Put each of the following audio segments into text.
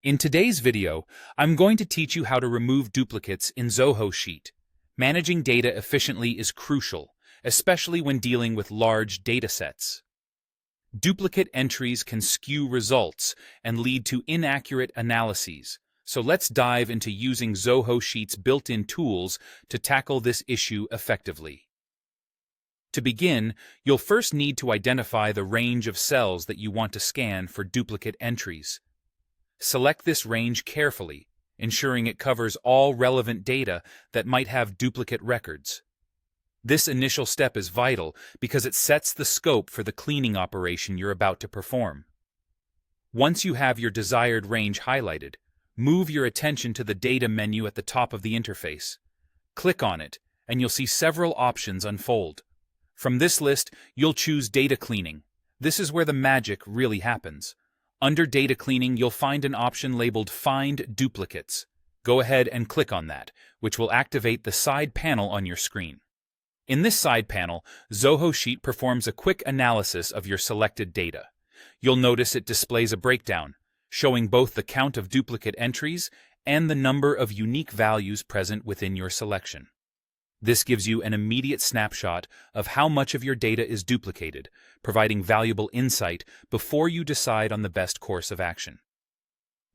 In today's video, I'm going to teach you how to remove duplicates in Zoho Sheet. Managing data efficiently is crucial, especially when dealing with large datasets. Duplicate entries can skew results and lead to inaccurate analyses, so let's dive into using Zoho Sheet's built-in tools to tackle this issue effectively. To begin, you'll first need to identify the range of cells that you want to scan for duplicate entries. Select this range carefully, ensuring it covers all relevant data that might have duplicate records. This initial step is vital because it sets the scope for the cleaning operation you're about to perform. Once you have your desired range highlighted, move your attention to the Data menu at the top of the interface. Click on it, and you'll see several options unfold. From this list, you'll choose Data Cleaning. This is where the magic really happens. Under Data Cleaning, you'll find an option labeled Find Duplicates. Go ahead and click on that, which will activate the side panel on your screen. In this side panel, Zoho Sheet performs a quick analysis of your selected data. You'll notice it displays a breakdown, showing both the count of duplicate entries and the number of unique values present within your selection. This gives you an immediate snapshot of how much of your data is duplicated, providing valuable insight before you decide on the best course of action.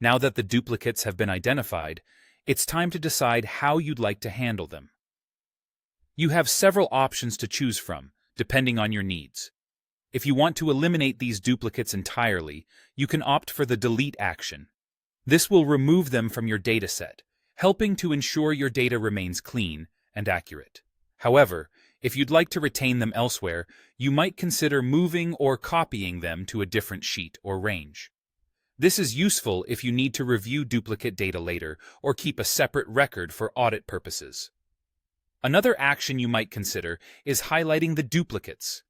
Now that the duplicates have been identified, it's time to decide how you'd like to handle them. You have several options to choose from, depending on your needs. If you want to eliminate these duplicates entirely, you can opt for the Delete action. This will remove them from your dataset, helping to ensure your data remains clean and accurate. However, if you'd like to retain them elsewhere, you might consider moving or copying them to a different sheet or range. This is useful if you need to review duplicate data later or keep a separate record for audit purposes. Another action you might consider is highlighting the duplicates.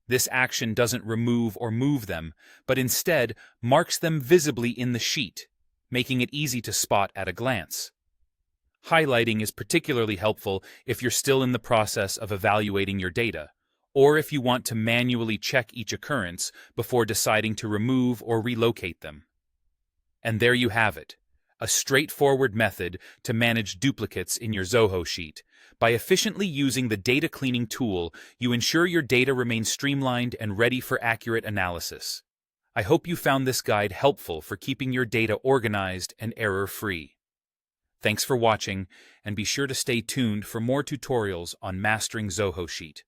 This action doesn't remove or move them, but instead marks them visibly in the sheet, making it easy to spot at a glance. Highlighting is particularly helpful if you're still in the process of evaluating your data, or if you want to manually check each occurrence before deciding to remove or relocate them. And there you have it, a straightforward method to manage duplicates in your Zoho Sheet. By efficiently using the data cleaning tool, you ensure your data remains streamlined and ready for accurate analysis. I hope you found this guide helpful for keeping your data organized and error-free. Thanks for watching, and be sure to stay tuned for more tutorials on mastering Zoho Sheet.